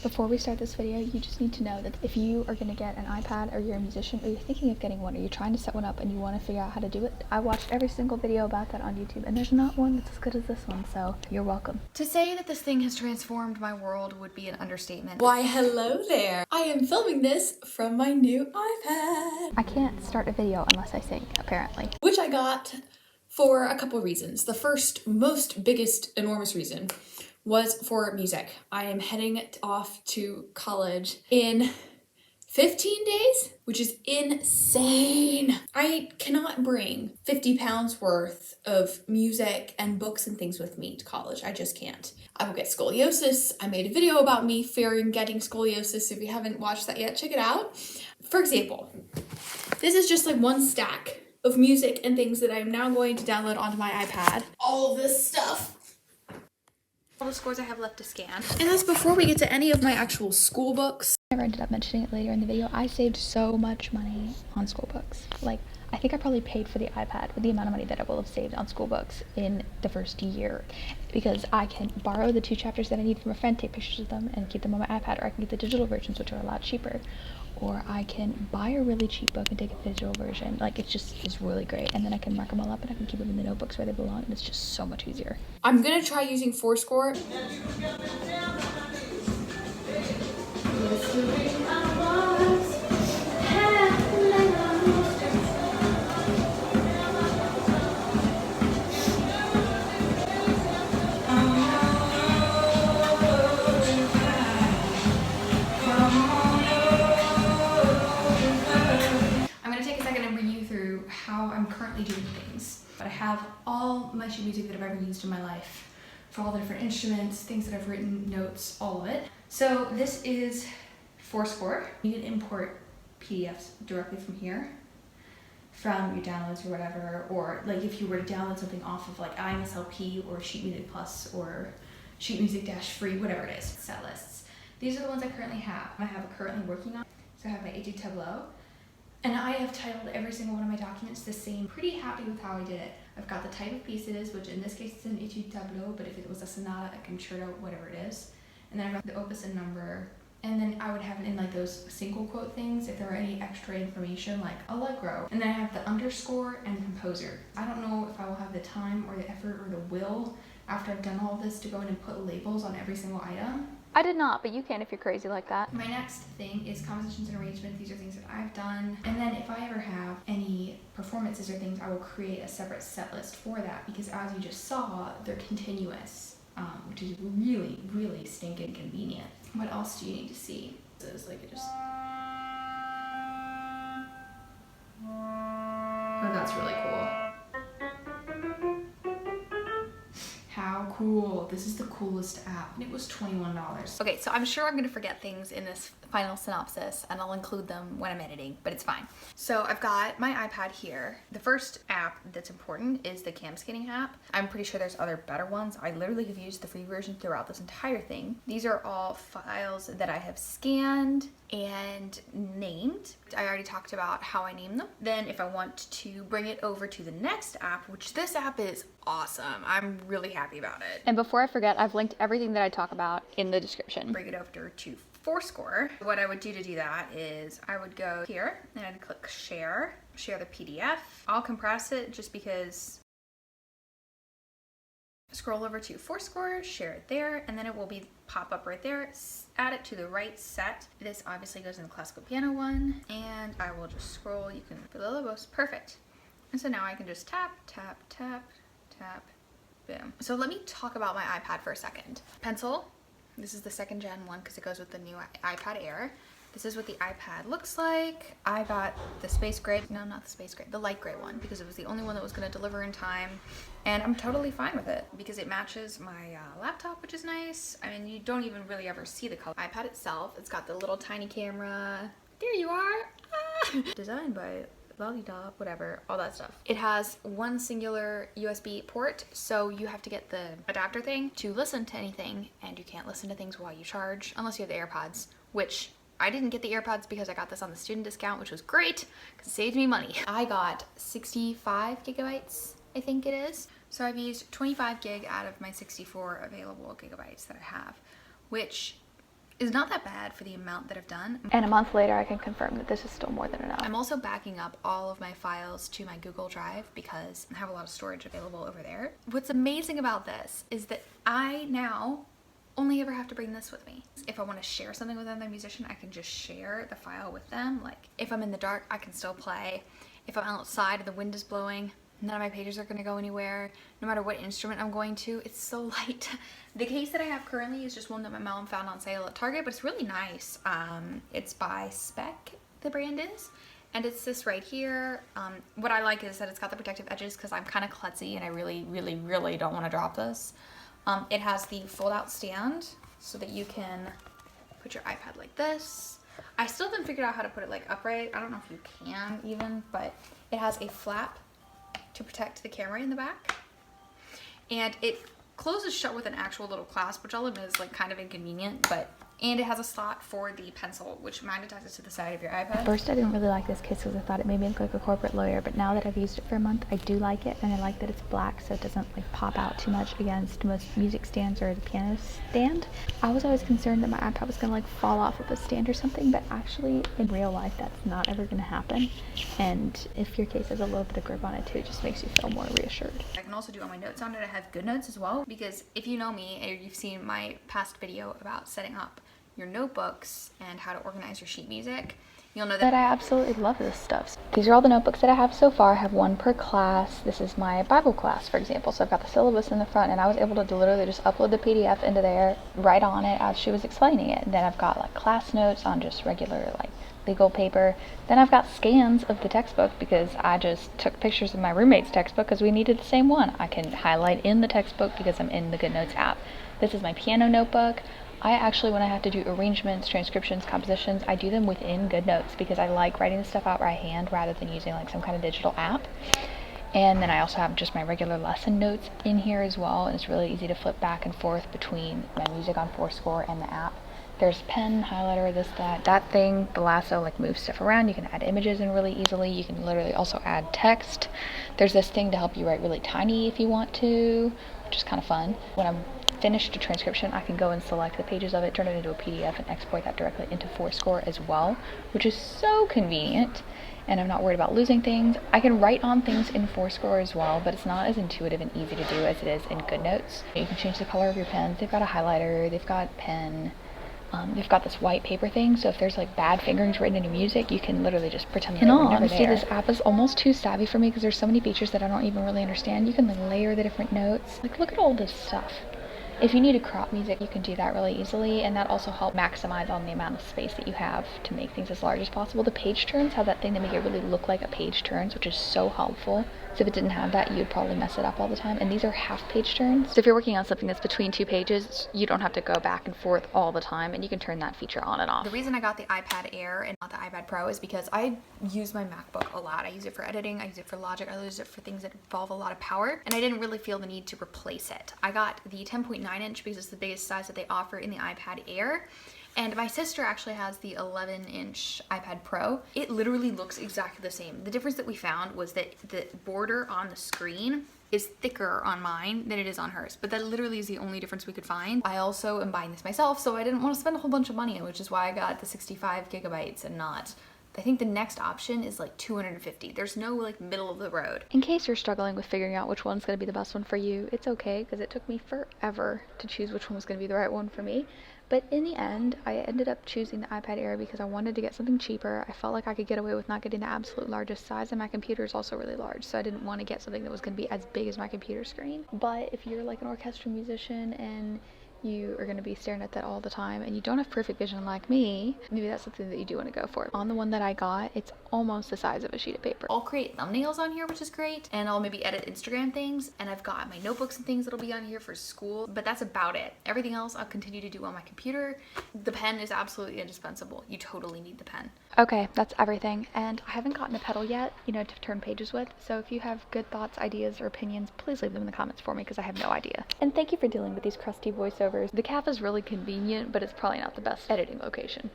Before we start this video, you just need to know that if you are going to get an iPad or you're a musician or you're thinking of getting one or you're trying to set one up and you want to figure out how to do it, I watched every single video about that on YouTube and there's not one that's as good as this one, so you're welcome. To say that this thing has transformed my world would be an understatement. Why, hello there. I am filming this from my new iPad. I can't start a video unless I sing, apparently. Which I got for a couple reasons. The first, biggest, enormous reason was for music. I am heading off to college in 15 days, which is insane. I cannot bring 50 pounds worth of music and books and things with me to college. I just can't. I will get scoliosis. I made a video about me fearing getting scoliosis. If you haven't watched that yet, check it out. For example, this is just like one stack of music and things that I'm now going to download onto my iPad. All of this stuff. All the scores I have left to scan. And that's before we get to any of my actual school books. I never ended up mentioning it later in the video. I saved so much money on school books. Like, I think I probably paid for the iPad with the amount of money that I will have saved on school books in the first year, because I can borrow the 2 chapters that I need from a friend, take pictures of them, and keep them on my iPad, or I can get the digital versions, which are a lot cheaper, or I can buy a really cheap book and take a digital version. Like, it's really great, and then I can mark them all up and I can keep them in the notebooks where they belong, and it's just so much easier. I'm gonna try using Fourscore. How I'm currently doing things. But I have all my sheet music that I've ever used in my life for all the different instruments, things that I've written, notes, all of it. So this is Fourscore. You can import PDFs directly from here, from your downloads or whatever, or like if you were to download something off of like IMSLP or Sheet Music Plus or Sheet Music Free, whatever it is, set lists. These are the ones I currently have. I have currently working on. So I have my Etude Tableau. And I have titled every single one of my documents the same. Pretty happy with how I did it. I've got the type of piece it is, which in this case it's an Etude Tableau, but if it was a sonata, a concerto, whatever it is. And then I've got the opus and number. And then I would have in like those single quote things, if there were any extra information like Allegro. And then I have the underscore and composer. I don't know if I will have the time or the effort or the will after I've done all of this to go in and put labels on every single item. I did not, but you can if you're crazy like that. My next thing is compositions and arrangements. These are things that I've done. And then if I ever have any performances or things, I will create a separate set list for that, because as you just saw, they're continuous, which is really, really stinking convenient. What else do you need to see? This is like it just... Oh, that's really cool. How cool. This is the coolest app. And it was $21. Okay, so I'm sure I'm gonna forget things in this final synopsis and I'll include them when I'm editing, but it's fine. So I've got my iPad here. The first app that's important is the cam scanning app. I'm pretty sure there's other better ones. I literally have used the free version throughout this entire thing. These are all files that I have scanned and named. I already talked about how I name them. Then if I want to bring it over to the next app, which this app is awesome. I'm really happy about it. And before I forget, I've linked everything that I talk about in the description. Bring it over to Fourscore. What I would do to do that is I would go here and I'd click share the PDF. I'll compress it just because. Scroll over to Fourscore, share it there, and then it will be pop up right there. Add it to the right set. This obviously goes in the classical piano one, and I will just scroll. You can put the logos, perfect. And so now I can just tap, tap, tap, tap, boom. So let me talk about my iPad for a second. Pencil. This is the 2nd gen one because it goes with the new iPad Air. This is what the iPad looks like. I got the space gray, no, not the space gray, the light gray one, because it was the only one that was gonna deliver in time. And I'm totally fine with it because it matches my laptop, which is nice. I mean, you don't even really ever see the color. iPad itself, it's got the little tiny camera. There you are. Ah. Designed by Lollydop, whatever, all that stuff. It has one singular USB port, so you have to get the adapter thing to listen to anything, and you can't listen to things while you charge unless you have the AirPods, which I didn't get the AirPods because I got this on the student discount, which was great because it saved me money. I got 65 gigabytes, I think it is. So I've used 25 gig out of my 64 available gigabytes that I have, which is not that bad for the amount that I've done. And a month later, I can confirm that this is still more than enough. I'm also backing up all of my files to my Google Drive because I have a lot of storage available over there. What's amazing about this is that I now only ever have to bring this with me. If I want to share something with another musician, I can just share the file with them. Like if I'm in the dark, I can still play. If I'm outside and the wind is blowing, none of my pages are going to go anywhere. No matter what instrument I'm going to, it's so light. The case that I have currently is just one that my mom found on sale at Target, but it's really nice. It's by Spec, the brand is. And it's this right here. What I like is that it's got the protective edges because I'm kind of klutzy and I really, really, really don't want to drop this. It has the fold-out stand so that you can put your iPad like this. I still haven't figured out how to put it like upright. I don't know if you can even, but it has a flap to protect the camera in the back. And it closes shut with an actual little clasp, which I'll admit is like kind of inconvenient, and it has a slot for the pencil, which magnetizes to the side of your iPad. At first, I didn't really like this case because I thought it made me look like a corporate lawyer, but now that I've used it for a month, I do like it, and I like that it's black so it doesn't like pop out too much against most music stands or the piano stand. I was always concerned that my iPad was gonna like fall off of a stand or something, but actually in real life that's not ever gonna happen. And if your case has a little bit of grip on it too, it just makes you feel more reassured. I can also do all my notes on it. I have GoodNotes as well, because if you know me or you've seen my past video about setting up your notebooks and how to organize your sheet music, you'll know that I absolutely love this stuff. These are all the notebooks that I have so far. I have one per class. This is my Bible class, for example. So I've got the syllabus in the front, and I was able to literally just upload the PDF into there, write on it as she was explaining it. And then I've got like class notes on just regular like legal paper. Then I've got scans of the textbook because I just took pictures of my roommate's textbook because we needed the same one. I can highlight in the textbook because I'm in the GoodNotes app. This is my piano notebook. I actually, when I have to do arrangements, transcriptions, compositions, I do them within GoodNotes because I like writing the stuff out by hand rather than using like some kind of digital app. And then I also have just my regular lesson notes in here as well, and it's really easy to flip back and forth between my music on Fourscore and the app. There's pen, highlighter, this, that thing, the lasso like moves stuff around. You can add images in really easily. You can literally also add text. There's this thing to help you write really tiny if you want to, which is kind of fun. When I'm finished a transcription, I can go and select the pages of it, turn it into a PDF, and export that directly into Fourscore as well, which is so convenient, and I'm not worried about losing things. I can write on things in Fourscore as well, but it's not as intuitive and easy to do as it is in GoodNotes. You can change the color of your pens. They've got a highlighter, they've got pen, they've got this white paper thing, so if there's like bad fingerings written in your music, you can literally just pretend that they were never there. This app is almost too savvy for me because there's so many features that I don't even really understand. You can like layer the different notes. Like look at all this stuff. If you need to crop music, you can do that really easily, and that also helps maximize on the amount of space that you have to make things as large as possible. The page turns have that thing to make it really look like a page turns, which is so helpful. So if it didn't have that, you'd probably mess it up all the time. And these are half page turns. So if you're working on something that's between two pages, you don't have to go back and forth all the time, and you can turn that feature on and off. The reason I got the iPad Air and not the iPad Pro is because I use my MacBook a lot. I use it for editing, I use it for Logic, I use it for things that involve a lot of power, and I didn't really feel the need to replace it. I got the 10.9 inch because it's the biggest size that they offer in the iPad Air. And my sister actually has the 11-inch iPad Pro. It literally looks exactly the same. The difference that we found was that the border on the screen is thicker on mine than it is on hers, but that literally is the only difference we could find. I also am buying this myself, so I didn't want to spend a whole bunch of money, which is why I got the 65 gigabytes and not, I think the next option is like 250. There's no like middle of the road. In case you're struggling with figuring out which one's going to be the best one for you, it's okay because it took me forever to choose which one was going to be the right one for me. But in the end, I ended up choosing the iPad Air because I wanted to get something cheaper. I felt like I could get away with not getting the absolute largest size, and my computer is also really large, so I didn't want to get something that was going to be as big as my computer screen. But if you're like an orchestral musician and you are going to be staring at that all the time and you don't have perfect vision like me, maybe that's something that you do want to go for. On the one that I got, it's almost the size of a sheet of paper. I'll create thumbnails on here, which is great, and I'll maybe edit Instagram things, and I've got my notebooks and things that'll be on here for school, but that's about it. Everything else I'll continue to do on my computer. The pen is absolutely indispensable. You totally need the pen. Okay, that's everything. And I haven't gotten a pedal yet, to turn pages with. So if you have good thoughts, ideas, or opinions, please leave them in the comments for me because I have no idea. And thank you for dealing with these crusty voiceovers. The CAF is really convenient, but it's probably not the best editing location.